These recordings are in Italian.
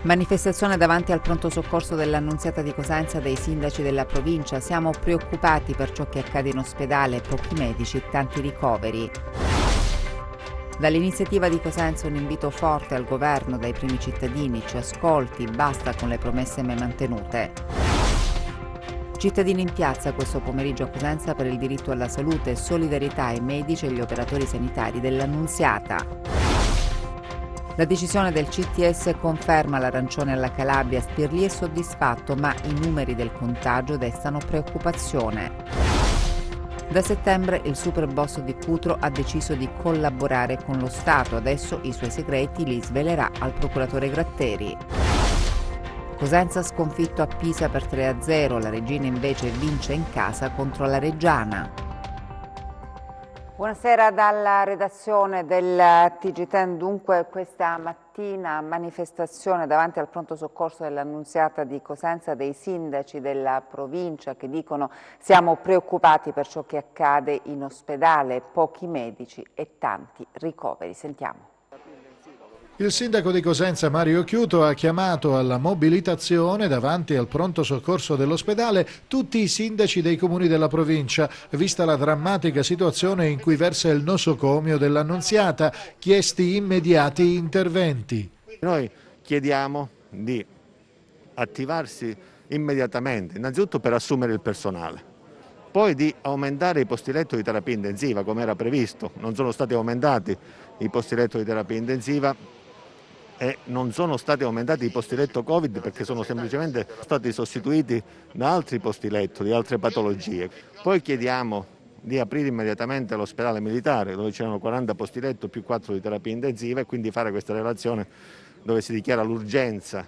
Manifestazione davanti al pronto soccorso dell'Annunziata di Cosenza dei sindaci della provincia. Siamo preoccupati per ciò che accade in ospedale, pochi medici e tanti ricoveri. Dall'iniziativa di Cosenza un invito forte al governo dai primi cittadini: ci ascolti, basta con le promesse mai mantenute. Cittadini in piazza questo pomeriggio a Cosenza per il diritto alla salute, solidarietà ai medici e agli operatori sanitari dell'Annunziata. La decisione del CTS conferma l'arancione alla Calabria. Spirli è soddisfatto, ma i numeri del contagio destano preoccupazione. Da settembre il superboss di Cutro ha deciso di collaborare con lo Stato. Adesso i suoi segreti li svelerà al procuratore Gratteri. Cosenza sconfitto a Pisa per 3-0, la Regina invece vince in casa contro la Reggiana. Buonasera dalla redazione del TG10. Dunque questa mattina manifestazione davanti al pronto soccorso dell'Annunziata di Cosenza dei sindaci della provincia che dicono: siamo preoccupati per ciò che accade in ospedale, pochi medici e tanti ricoveri. Sentiamo. Il sindaco di Cosenza Mario Chiuto ha chiamato alla mobilitazione davanti al pronto soccorso dell'ospedale tutti i sindaci dei comuni della provincia, vista la drammatica situazione in cui versa il nosocomio dell'Annunziata, chiesti immediati interventi. Noi chiediamo di attivarsi immediatamente, innanzitutto per assumere il personale, poi di aumentare i posti letto di terapia intensiva come era previsto. Non sono stati aumentati i posti letto di terapia intensiva e non sono stati aumentati i posti letto Covid perché sono semplicemente stati sostituiti da altri posti letto di altre patologie. Poi chiediamo di aprire immediatamente l'ospedale militare dove c'erano 40 posti letto più 4 di terapia intensiva e quindi fare questa relazione dove si dichiara l'urgenza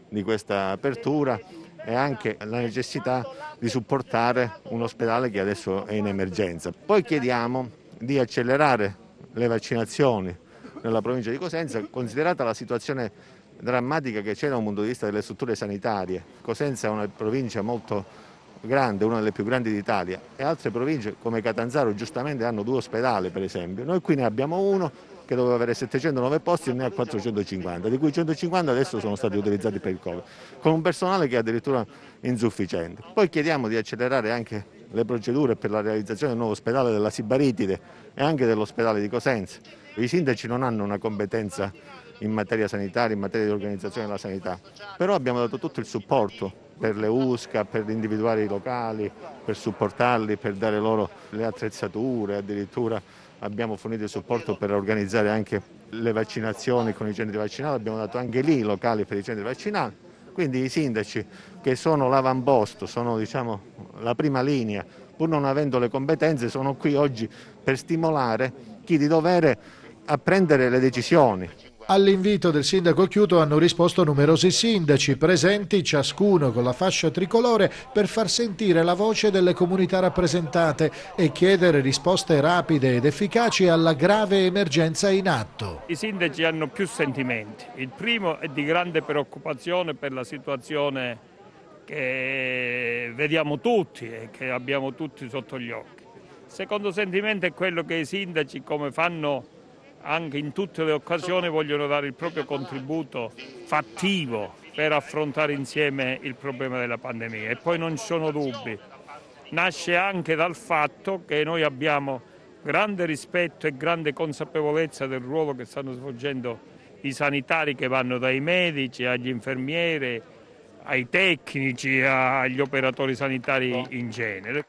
di questa apertura e anche la necessità di supportare un ospedale che adesso è in emergenza. Poi chiediamo di accelerare le vaccinazioni nella provincia di Cosenza, considerata la situazione drammatica che c'è da un punto di vista delle strutture sanitarie. Cosenza è una provincia molto grande, una delle più grandi d'Italia, e altre province come Catanzaro giustamente hanno 2 ospedali per esempio. Noi qui ne abbiamo uno che doveva avere 709 posti e ne ha 450, di cui 150 adesso sono stati utilizzati per il Covid, con un personale che è addirittura insufficiente. Poi chiediamo di accelerare anche le procedure per la realizzazione del nuovo ospedale della Sibaritide e anche dell'ospedale di Cosenza. I sindaci non hanno una competenza in materia sanitaria, in materia di organizzazione della sanità, però abbiamo dato tutto il supporto per le USCA, per individuare i locali, per supportarli, per dare loro le attrezzature, addirittura abbiamo fornito il supporto per organizzare anche le vaccinazioni con i centri vaccinali, abbiamo dato anche lì i locali per i centri vaccinali. Quindi i sindaci, che sono l'avamposto, sono la prima linea, pur non avendo le competenze, sono qui oggi per stimolare chi di dovere a prendere le decisioni. All'invito del sindaco Chiuto hanno risposto numerosi sindaci presenti, ciascuno con la fascia tricolore, per far sentire la voce delle comunità rappresentate e chiedere risposte rapide ed efficaci alla grave emergenza in atto. I sindaci hanno più sentimenti. Il primo è di grande preoccupazione per la situazione che vediamo tutti e che abbiamo tutti sotto gli occhi. Il secondo sentimento è quello che i sindaci, come fanno anche in tutte le occasioni, vogliono dare il proprio contributo fattivo per affrontare insieme il problema della pandemia. E poi non ci sono dubbi, nasce anche dal fatto che noi abbiamo grande rispetto e grande consapevolezza del ruolo che stanno svolgendo i sanitari, che vanno dai medici agli infermieri, ai tecnici, agli operatori sanitari in genere.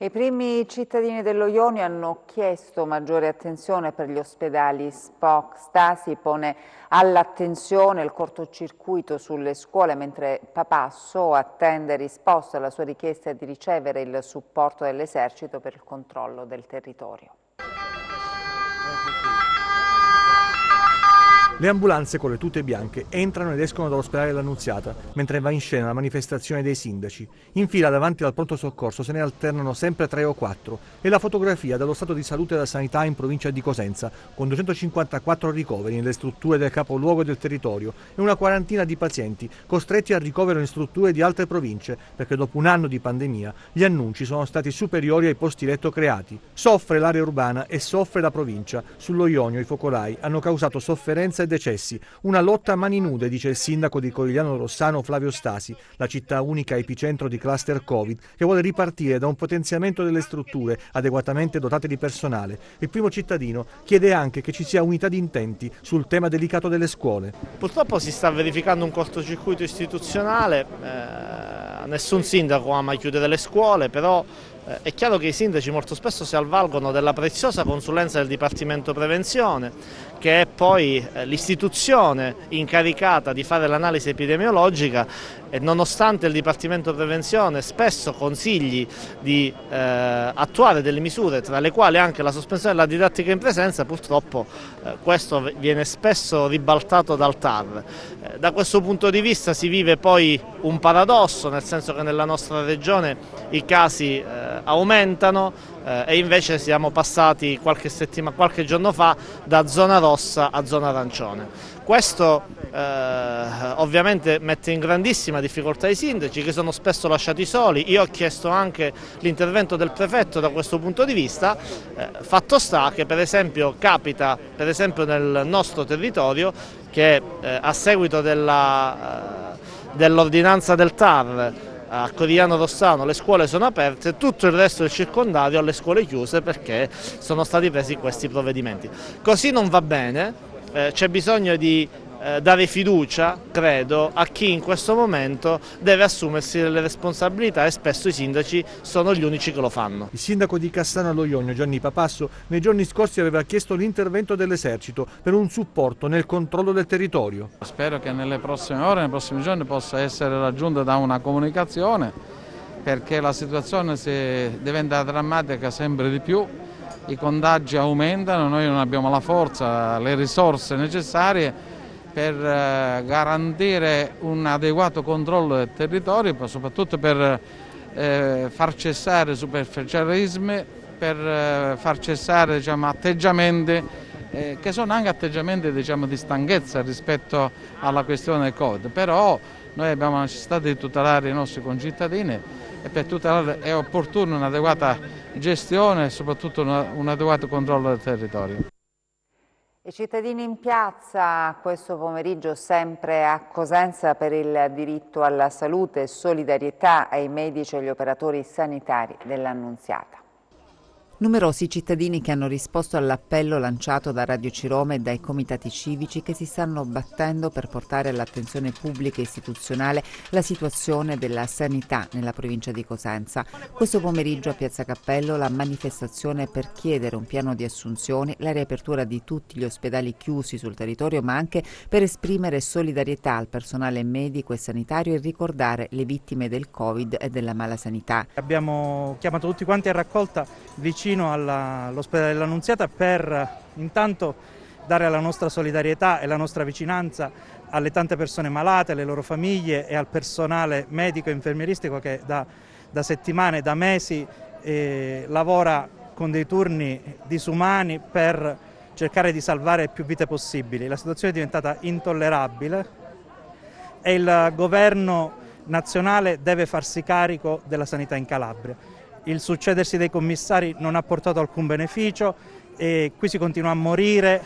I primi cittadini dello Ionio hanno chiesto maggiore attenzione per gli ospedali SPOC. Stasi pone all'attenzione il cortocircuito sulle scuole, mentre Papasso attende risposta alla sua richiesta di ricevere il supporto dell'esercito per il controllo del territorio. Le ambulanze con le tute bianche entrano ed escono dall'ospedale dell'Annunziata, mentre va in scena la manifestazione dei sindaci. In fila davanti al pronto soccorso se ne alternano sempre 3 o 4 e la fotografia dello stato di salute della sanità in provincia di Cosenza, con 254 ricoveri nelle strutture del capoluogo e del territorio e una quarantina di pazienti costretti al ricovero in strutture di altre province, perché dopo un anno di pandemia gli annunci sono stati superiori ai posti letto creati. Soffre l'area urbana e soffre la provincia. Sullo Ionio i focolai hanno causato sofferenza e decessi. Una lotta a mani nude, dice il sindaco di Corigliano Rossano Flavio Stasi, la città unica epicentro di cluster Covid, che vuole ripartire da un potenziamento delle strutture adeguatamente dotate di personale. Il primo cittadino chiede anche che ci sia unità di intenti sul tema delicato delle scuole. Purtroppo si sta verificando un cortocircuito istituzionale, nessun sindaco ama chiudere le scuole, però è chiaro che i sindaci molto spesso si avvalgono della preziosa consulenza del Dipartimento Prevenzione, che è poi l'istituzione incaricata di fare l'analisi epidemiologica, e nonostante il Dipartimento Prevenzione spesso consigli di attuare delle misure, tra le quali anche la sospensione della didattica in presenza, purtroppo questo viene spesso ribaltato dal TAR. Da questo punto di vista si vive poi un paradosso, nel senso che nella nostra regione i casi aumentano e invece siamo passati qualche giorno fa da zona rossa a zona arancione. Questo ovviamente mette in grandissima difficoltà i sindaci, che sono spesso lasciati soli. Io ho chiesto anche l'intervento del prefetto da questo punto di vista. Fatto sta che per esempio capita nel nostro territorio che a seguito dell'ordinanza del TAR a Corigliano Rossano le scuole sono aperte, tutto il resto del circondario ha le scuole chiuse perché sono stati presi questi provvedimenti. Così non va bene, c'è bisogno di dare fiducia, credo, a chi in questo momento deve assumersi delle responsabilità, e spesso i sindaci sono gli unici che lo fanno. Il sindaco di Cassano allo Ionio, Gianni Papasso, nei giorni scorsi aveva chiesto l'intervento dell'esercito per un supporto nel controllo del territorio. Spero che nelle prossime ore, nei prossimi giorni possa essere raggiunta da una comunicazione, perché la situazione diventa drammatica sempre di più, i contagi aumentano, noi non abbiamo la forza, le risorse necessarie per garantire un adeguato controllo del territorio, ma soprattutto per far cessare superficialismi, per far cessare atteggiamenti che sono anche atteggiamenti di stanchezza rispetto alla questione del Covid. Però noi abbiamo la necessità di tutelare i nostri concittadini, e per tutelarli è opportuna un'adeguata gestione e soprattutto un adeguato controllo del territorio. I cittadini in piazza questo pomeriggio sempre a Cosenza per il diritto alla salute e solidarietà ai medici e agli operatori sanitari dell'Annunziata. Numerosi cittadini che hanno risposto all'appello lanciato da Radio Cirome e dai comitati civici che si stanno battendo per portare all'attenzione pubblica e istituzionale la situazione della sanità nella provincia di Cosenza. Questo pomeriggio a Piazza Cappello la manifestazione per chiedere un piano di assunzioni, la riapertura di tutti gli ospedali chiusi sul territorio, ma anche per esprimere solidarietà al personale medico e sanitario e ricordare le vittime del Covid e della malasanità. Abbiamo chiamato tutti quanti a raccolta vicino all'ospedale dell'Annunziata per intanto dare la nostra solidarietà e la nostra vicinanza alle tante persone malate, alle loro famiglie e al personale medico e infermieristico che da settimane, da mesi lavora con dei turni disumani per cercare di salvare più vite possibili. La situazione è diventata intollerabile e il governo nazionale deve farsi carico della sanità in Calabria. Il succedersi dei commissari non ha portato alcun beneficio e qui si continua a morire,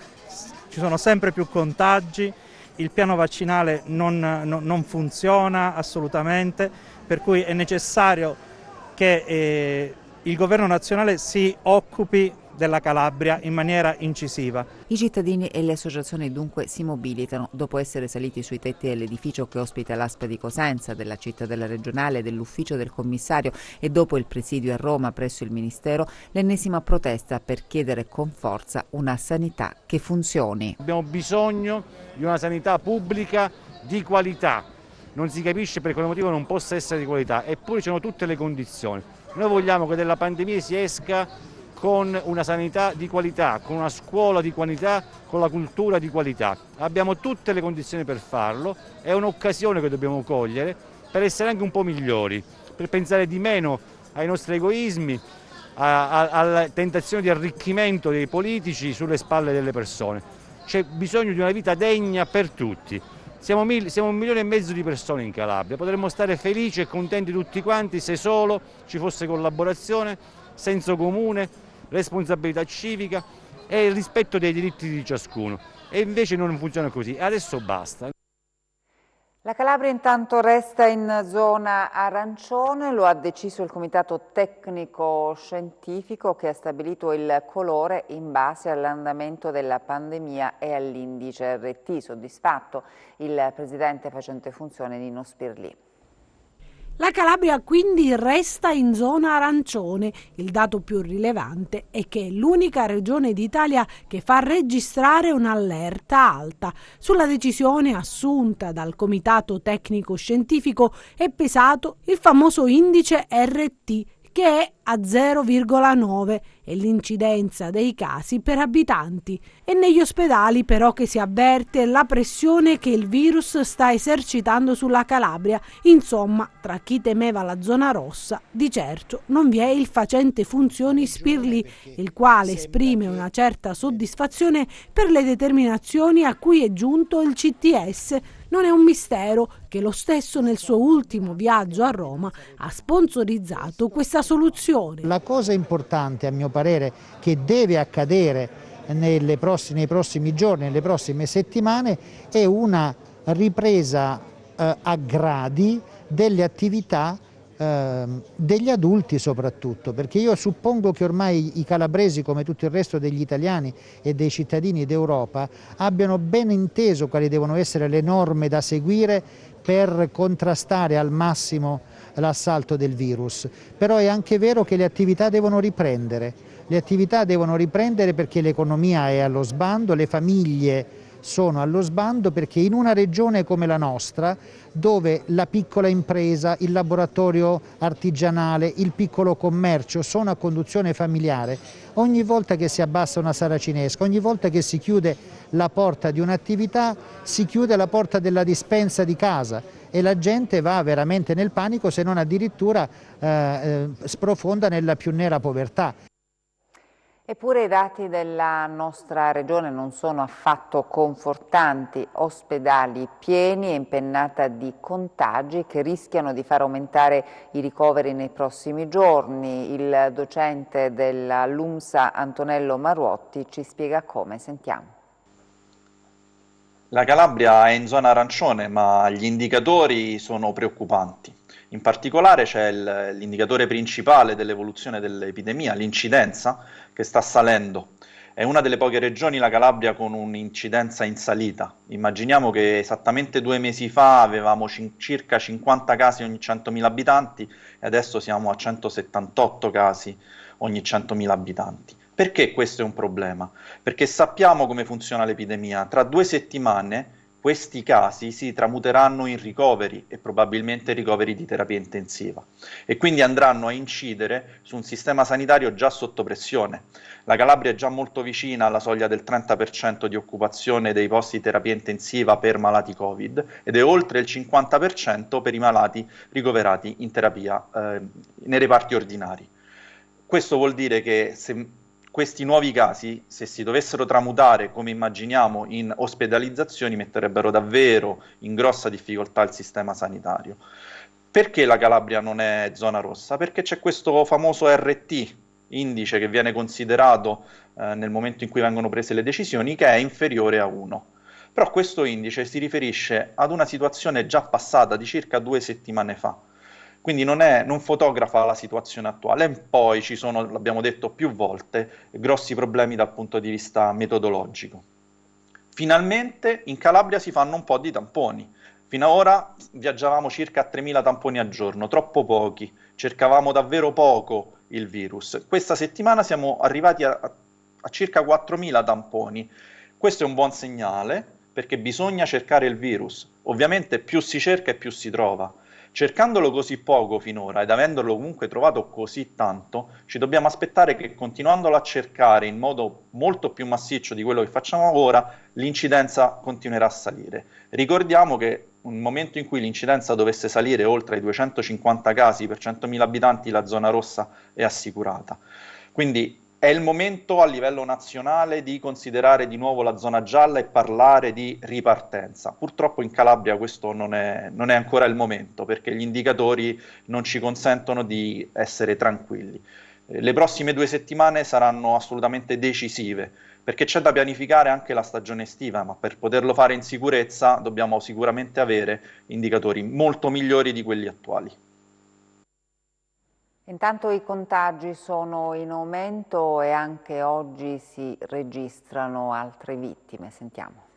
ci sono sempre più contagi, il piano vaccinale non funziona assolutamente, per cui è necessario che il governo nazionale si occupi della Calabria in maniera incisiva. I cittadini e le associazioni dunque si mobilitano. Dopo essere saliti sui tetti dell'edificio che ospita l'ASP di Cosenza, della cittadella regionale, dell'ufficio del commissario e dopo il presidio a Roma presso il Ministero, l'ennesima protesta per chiedere con forza una sanità che funzioni. Abbiamo bisogno di una sanità pubblica di qualità. Non si capisce per quale motivo non possa essere di qualità, eppure ci sono tutte le condizioni. Noi vogliamo che dalla pandemia si esca con una sanità di qualità, con una scuola di qualità, con la cultura di qualità. Abbiamo tutte le condizioni per farlo, è un'occasione che dobbiamo cogliere per essere anche un po' migliori, per pensare di meno ai nostri egoismi, alla tentazione di arricchimento dei politici sulle spalle delle persone. C'è bisogno di una vita degna per tutti. Siamo 1,5 milioni di persone in Calabria, potremmo stare felici e contenti tutti quanti se solo ci fosse collaborazione, senso comune, responsabilità civica e il rispetto dei diritti di ciascuno. e invece non funziona così. Adesso basta. La Calabria intanto resta in zona arancione, lo ha deciso il Comitato Tecnico Scientifico che ha stabilito il colore in base all'andamento della pandemia e all'indice RT. Soddisfatto il presidente facente funzione Nino Spirlì. La Calabria quindi resta in zona arancione. Il dato più rilevante è che è l'unica regione d'Italia che fa registrare un'allerta alta. Sulla decisione assunta dal Comitato Tecnico Scientifico è pesato il famoso indice RT, che è a 0,9 e l'incidenza dei casi per abitanti. È negli ospedali però che si avverte la pressione che il virus sta esercitando sulla Calabria. Insomma, tra chi temeva la zona rossa, di certo non vi è il facente funzioni Spirlì, il quale esprime una certa soddisfazione per le determinazioni a cui è giunto il CTS. Non è un mistero che lo stesso nel suo ultimo viaggio a Roma ha sponsorizzato questa soluzione. La cosa importante, a mio parere, che deve accadere nei prossimi giorni, nelle prossime settimane, è una ripresa a gradi delle attività degli adulti soprattutto, perché io suppongo che ormai i calabresi, come tutto il resto degli italiani e dei cittadini d'Europa, abbiano ben inteso quali devono essere le norme da seguire per contrastare al massimo l'assalto del virus. Però è anche vero che le attività devono riprendere. Le attività devono riprendere perché l'economia è allo sbando, le famiglie sono allo sbando, perché in una regione come la nostra, dove la piccola impresa, il laboratorio artigianale, il piccolo commercio sono a conduzione familiare, ogni volta che si abbassa una saracinesca, ogni volta che si chiude la porta di un'attività, si chiude la porta della dispensa di casa e la gente va veramente nel panico, se non addirittura sprofonda nella più nera povertà. Eppure i dati della nostra regione non sono affatto confortanti, ospedali pieni e impennata di contagi che rischiano di far aumentare i ricoveri nei prossimi giorni. Il docente della LUMSA Antonello Maruotti ci spiega come, sentiamo. La Calabria è in zona arancione, ma gli indicatori sono preoccupanti. In particolare c'è l'indicatore principale dell'evoluzione dell'epidemia, l'incidenza, che sta salendo. È una delle poche regioni, la Calabria, con un'incidenza in salita. Immaginiamo che esattamente 2 mesi fa avevamo circa 50 casi ogni 100.000 abitanti e adesso siamo a 178 casi ogni 100.000 abitanti. Perché questo è un problema? Perché sappiamo come funziona l'epidemia. Tra 2 settimane questi casi si tramuteranno in ricoveri e probabilmente ricoveri di terapia intensiva e quindi andranno a incidere su un sistema sanitario già sotto pressione. La Calabria è già molto vicina alla soglia del 30% di occupazione dei posti di terapia intensiva per malati Covid ed è oltre il 50% per i malati ricoverati in terapia nei reparti ordinari. Questo vuol dire che se questi nuovi casi, se si dovessero tramutare, come immaginiamo, in ospedalizzazioni, metterebbero davvero in grossa difficoltà il sistema sanitario. Perché la Calabria non è zona rossa? Perché c'è questo famoso RT, indice che viene considerato nel momento in cui vengono prese le decisioni, che è inferiore a 1. Però questo indice si riferisce ad una situazione già passata di circa 2 settimane fa. Quindi non fotografa la situazione attuale. E poi ci sono, l'abbiamo detto più volte, grossi problemi dal punto di vista metodologico. Finalmente in Calabria si fanno un po' di tamponi. Fino ad ora viaggiavamo circa a 3.000 tamponi al giorno, troppo pochi, cercavamo davvero poco il virus. Questa settimana siamo arrivati a circa 4.000 tamponi. Questo è un buon segnale perché bisogna cercare il virus. Ovviamente più si cerca e più si trova. Cercandolo così poco finora ed avendolo comunque trovato così tanto, ci dobbiamo aspettare che continuandolo a cercare in modo molto più massiccio di quello che facciamo ora, l'incidenza continuerà a salire. Ricordiamo che nel momento in cui l'incidenza dovesse salire oltre ai 250 casi per 100.000 abitanti, la zona rossa è assicurata. Quindi è il momento a livello nazionale di considerare di nuovo la zona gialla e parlare di ripartenza. Purtroppo in Calabria questo non è ancora il momento perché gli indicatori non ci consentono di essere tranquilli. Le prossime 2 settimane saranno assolutamente decisive, perché c'è da pianificare anche la stagione estiva, ma per poterlo fare in sicurezza dobbiamo sicuramente avere indicatori molto migliori di quelli attuali. Intanto i contagi sono in aumento e anche oggi si registrano altre vittime. Sentiamo.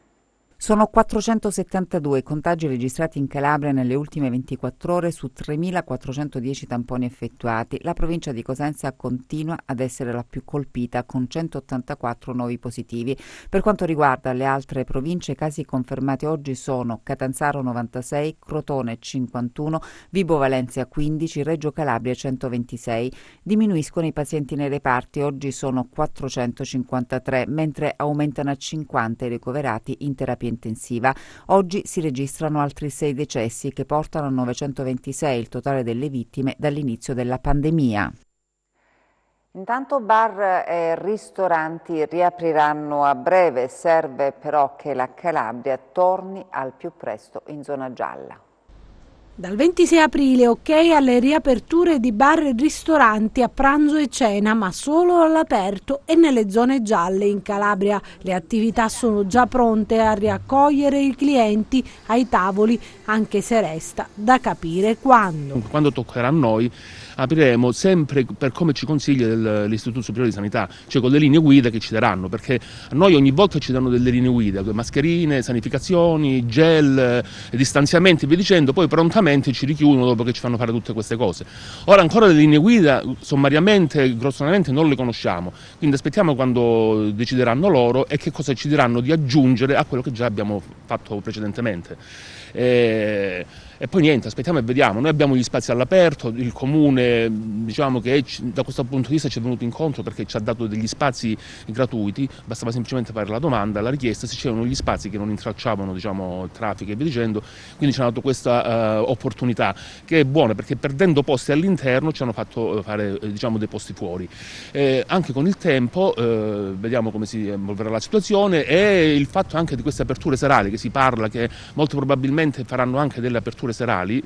Sono 472 i contagi registrati in Calabria nelle ultime 24 ore su 3.410 tamponi effettuati. La provincia di Cosenza continua ad essere la più colpita con 184 nuovi positivi. Per quanto riguarda le altre province, i casi confermati oggi sono Catanzaro 96, Crotone 51, Vibo Valentia 15, Reggio Calabria 126. Diminuiscono i pazienti nei reparti, oggi sono 453, mentre aumentano a 50 i ricoverati in terapia intensiva. Oggi si registrano altri 6 decessi che portano a 926 il totale delle vittime dall'inizio della pandemia. Intanto bar e ristoranti riapriranno a breve, serve però che la Calabria torni al più presto in zona gialla. Dal 26 aprile ok alle riaperture di bar e ristoranti a pranzo e cena, ma solo all'aperto e nelle zone gialle in Calabria. Le attività sono già pronte a riaccogliere i clienti ai tavoli, anche se resta da capire quando. Quando toccherà a noi apriremo sempre per come ci consiglia l'Istituto Superiore di Sanità, cioè con le linee guida che ci daranno, perché a noi ogni volta ci danno delle linee guida, mascherine, sanificazioni, gel, distanziamenti e via dicendo, poi prontamente ci richiudono dopo che ci fanno fare tutte queste cose. Ora ancora le linee guida sommariamente, grossolanamente non le conosciamo, quindi aspettiamo quando decideranno loro e che cosa ci diranno di aggiungere a quello che già abbiamo fatto precedentemente. E poi niente, aspettiamo e vediamo. Noi abbiamo gli spazi all'aperto, il comune diciamo che da questo punto di vista ci è venuto incontro perché ci ha dato degli spazi gratuiti, bastava semplicemente fare la domanda, la richiesta, se c'erano gli spazi che non intralciavano il traffico e via dicendo, quindi ci hanno dato questa opportunità che è buona perché perdendo posti all'interno ci hanno fatto fare dei posti fuori. Anche con il tempo vediamo come si evolverà la situazione e il fatto anche di queste aperture serali che si parla che molto probabilmente faranno anche delle aperture serali,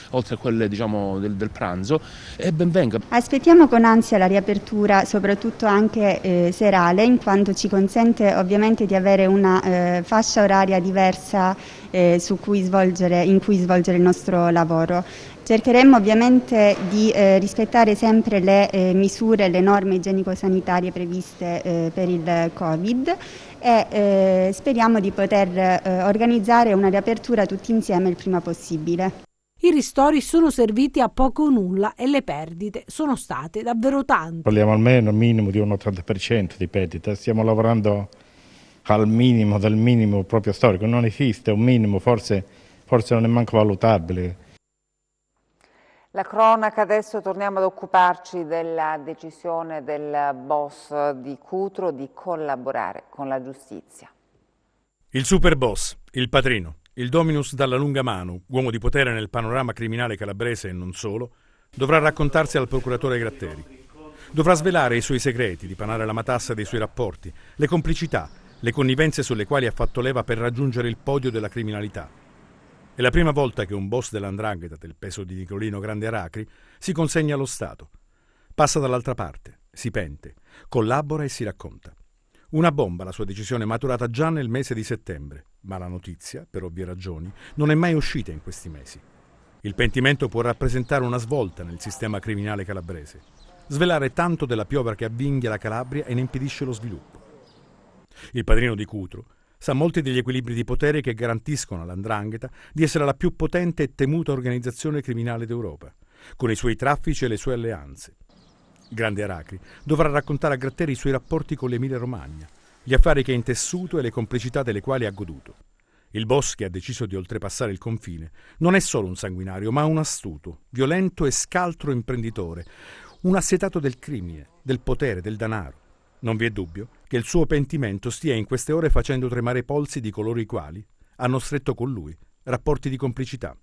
oltre a quelle del pranzo, e ben venga. Aspettiamo con ansia la riapertura, soprattutto anche serale, in quanto ci consente ovviamente di avere una fascia oraria diversa in cui svolgere il nostro lavoro. Cercheremo ovviamente di rispettare sempre le misure, le norme igienico-sanitarie previste per il Covid e speriamo di poter organizzare una riapertura tutti insieme il prima possibile. I ristori sono serviti a poco o nulla e le perdite sono state davvero tante. Parliamo almeno minimo di un 80% di perdita, stiamo lavorando al minimo del minimo proprio storico, non esiste un minimo, forse non è manco valutabile. La cronaca, adesso torniamo ad occuparci della decisione del boss di Cutro di collaborare con la giustizia. Il super boss, il padrino, il dominus dalla lunga mano, uomo di potere nel panorama criminale calabrese e non solo, dovrà raccontarsi al procuratore Gratteri. Dovrà svelare i suoi segreti, dipanare la matassa dei suoi rapporti, le complicità, le connivenze sulle quali ha fatto leva per raggiungere il podio della criminalità. È la prima volta che un boss dell''ndrangheta del peso di Nicolino Grande Aracri si consegna allo Stato. Passa dall'altra parte, si pente, collabora e si racconta. Una bomba la sua decisione maturata già nel mese di settembre, ma la notizia, per ovvie ragioni, non è mai uscita in questi mesi. Il pentimento può rappresentare una svolta nel sistema criminale calabrese, svelare tanto della piovra che avvinghia la Calabria e ne impedisce lo sviluppo. Il padrino di Cutro sa molti degli equilibri di potere che garantiscono all''ndrangheta di essere la più potente e temuta organizzazione criminale d'Europa, con i suoi traffici e le sue alleanze. Grande Aracri dovrà raccontare a Gratteri i suoi rapporti con l'Emilia-Romagna, gli affari che ha intessuto e le complicità delle quali ha goduto. Il boss che ha deciso di oltrepassare il confine non è solo un sanguinario, ma un astuto, violento e scaltro imprenditore, un assetato del crimine, del potere, del danaro. Non vi è dubbio che il suo pentimento stia in queste ore facendo tremare i polsi di coloro i quali hanno stretto con lui rapporti di complicità.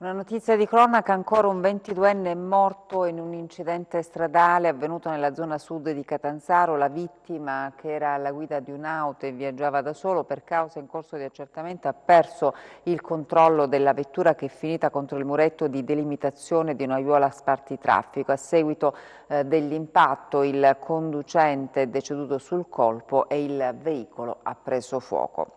Una notizia di cronaca, ancora un 22enne è morto in un incidente stradale avvenuto nella zona sud di Catanzaro. La vittima, che era alla guida di un'auto e viaggiava da solo, per causa in corso di accertamento ha perso il controllo della vettura, che è finita contro il muretto di delimitazione di una aiuola spartitraffico. A seguito dell'impatto il conducente è deceduto sul colpo e il veicolo ha preso fuoco.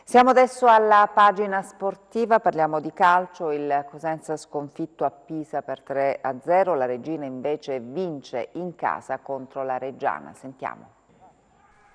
Siamo adesso alla pagina sportiva, parliamo di calcio. Il Cosenza sconfitto a Pisa per 3-0, la Reggina invece vince in casa contro la Reggiana. Sentiamo.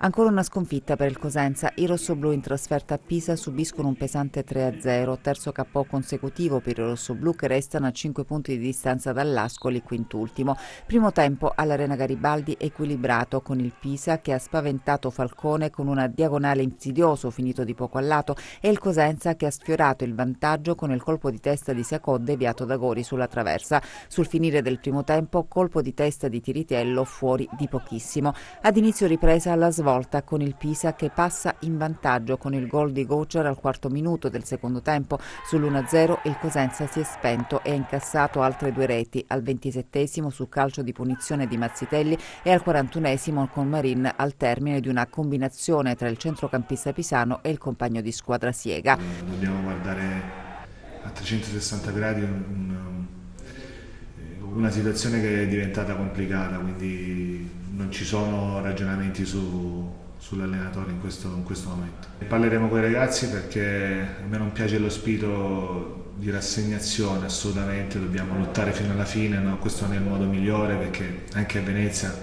Ancora una sconfitta per il Cosenza. I rossoblù in trasferta a Pisa subiscono un pesante 3-0, terzo KO consecutivo per i rossoblù, che restano a 5 punti di distanza dall'Ascoli, quintultimo. Primo tempo all'Arena Garibaldi equilibrato, con il Pisa che ha spaventato Falcone con una diagonale insidioso finito di poco a lato, e il Cosenza che ha sfiorato il vantaggio con il colpo di testa di Sacco deviato da Gori sulla traversa. Sul finire del primo tempo, colpo di testa di Tiritiello fuori di pochissimo. Ad inizio ripresa alla svolta, con il Pisa che passa in vantaggio con il gol di Gocciar al quarto minuto del secondo tempo. Sull'1-0 il Cosenza si è spento e ha incassato altre 2 reti, al 27esimo su calcio di punizione di Mazzitelli e al 41esimo con Marin, al termine di una combinazione tra il centrocampista pisano e il compagno di squadra Siega. Dobbiamo guardare a 360 gradi una situazione che è diventata complicata, quindi non ci sono ragionamenti sull'allenatore in questo momento. Parleremo con i ragazzi, perché a me non piace lo spirito di rassegnazione, assolutamente, dobbiamo lottare fino alla fine, no? Questo non è il modo migliore, perché anche a Venezia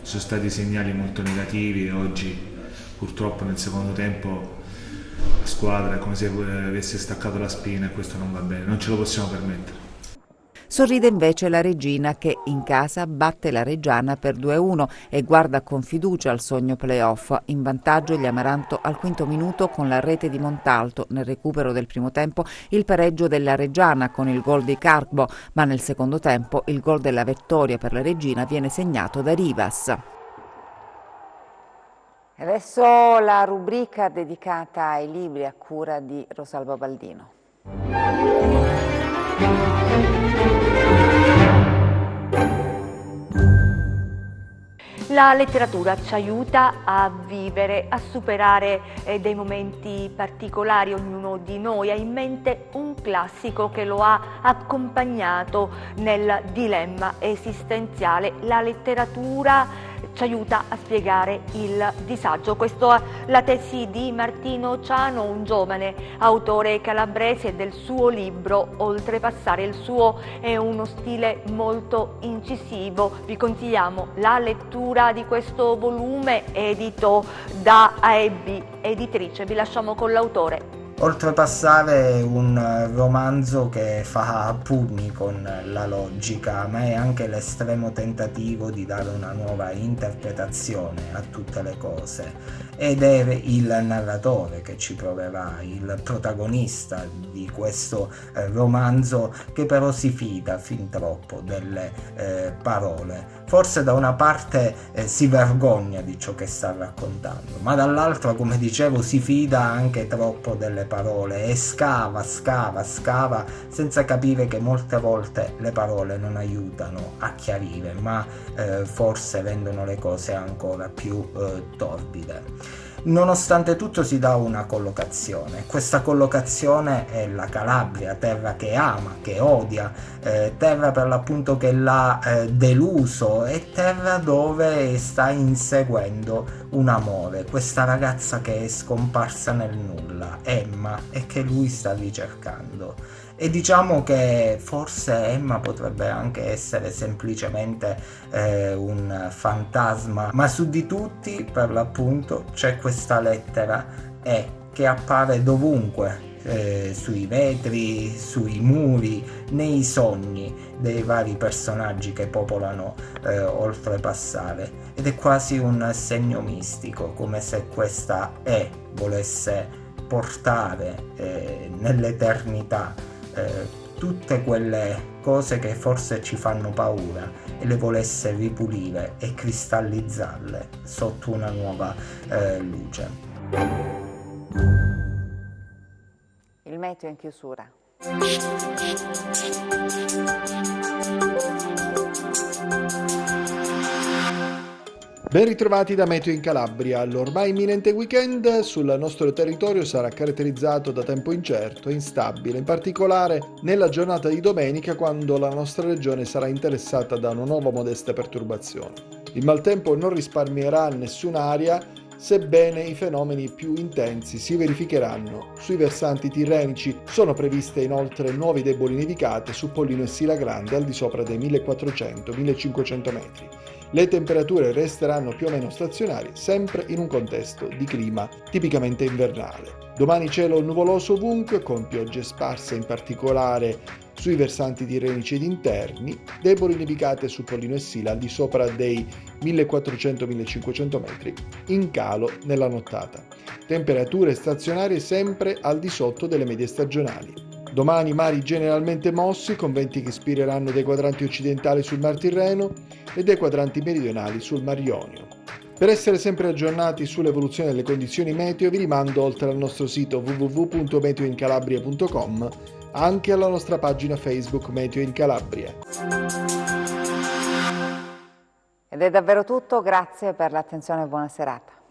sono stati segnali molto negativi e oggi purtroppo nel secondo tempo la squadra è come se avesse staccato la spina, e questo non va bene, non ce lo possiamo permettere. Sorride invece la Reggina, che in casa batte la Reggiana per 2-1 e guarda con fiducia al sogno playoff. In vantaggio gli Amaranto al quinto minuto con la rete di Montalto. Nel recupero del primo tempo il pareggio della Reggiana con il gol di Carbo, ma nel secondo tempo il gol della vittoria per la Reggina viene segnato da Rivas. Adesso la rubrica dedicata ai libri a cura di Rosalba Baldino. La letteratura ci aiuta a vivere, a superare dei momenti particolari. Ognuno di noi ha in mente un classico che lo ha accompagnato nel dilemma esistenziale. La letteratura ci aiuta a spiegare il disagio. Questa è la tesi di Martino Ciano, un giovane autore calabrese, del suo libro Oltrepassare. Il suo è uno stile molto incisivo. Vi consigliamo la lettura di questo volume edito da AEB Editrice. Vi lasciamo con l'autore. Oltrepassare è un romanzo che fa a pugni con la logica, ma è anche l'estremo tentativo di dare una nuova interpretazione a tutte le cose. Ed è il narratore che ci proverà, il protagonista di questo romanzo, che però si fida fin troppo delle parole. Forse da una parte si vergogna di ciò che sta raccontando, ma dall'altra, come dicevo, si fida anche troppo delle parole e scava senza capire che molte volte le parole non aiutano a chiarire, ma forse rendono le cose ancora più torbide. Nonostante tutto si dà una collocazione. Questa collocazione è la Calabria, terra che ama, che odia, terra per l'appunto che l'ha deluso, e terra dove sta inseguendo un amore, questa ragazza che è scomparsa nel nulla, Emma, e che lui sta ricercando. E diciamo che forse Emma potrebbe anche essere semplicemente un fantasma, ma su di tutti, per l'appunto, c'è questa lettera E che appare dovunque, sui vetri, sui muri, nei sogni dei vari personaggi che popolano Oltrepassare, ed è quasi un segno mistico, come se questa E volesse portare nell'eternità tutte quelle cose che forse ci fanno paura, e le volesse ripulire e cristallizzarle sotto una nuova luce. Il meteo in chiusura. Ben ritrovati da Meteo in Calabria. L'ormai imminente weekend sul nostro territorio sarà caratterizzato da tempo incerto e instabile, in particolare nella giornata di domenica, quando la nostra regione sarà interessata da una nuova modesta perturbazione. Il maltempo non risparmierà nessun'area, sebbene i fenomeni più intensi si verificheranno sui versanti tirrenici. Sono previste inoltre nuove deboli nevicate su Pollino e Sila Grande al di sopra dei 1400-1500 metri. Le temperature resteranno più o meno stazionarie, sempre in un contesto di clima tipicamente invernale. Domani cielo nuvoloso ovunque, con piogge sparse in particolare sui versanti tirrenici ed interni, deboli nevicate su Pollino e Sila al di sopra dei 1400-1500 metri, in calo nella nottata. Temperature stazionarie sempre al di sotto delle medie stagionali. Domani mari generalmente mossi, con venti che spireranno dai quadranti occidentali sul Mar Tirreno e dai quadranti meridionali sul Mar Ionio. Per essere sempre aggiornati sull'evoluzione delle condizioni meteo vi rimando, oltre al nostro sito www.meteoincalabria.com, anche alla nostra pagina Facebook Meteo in Calabria. Ed è davvero tutto, grazie per l'attenzione e buona serata.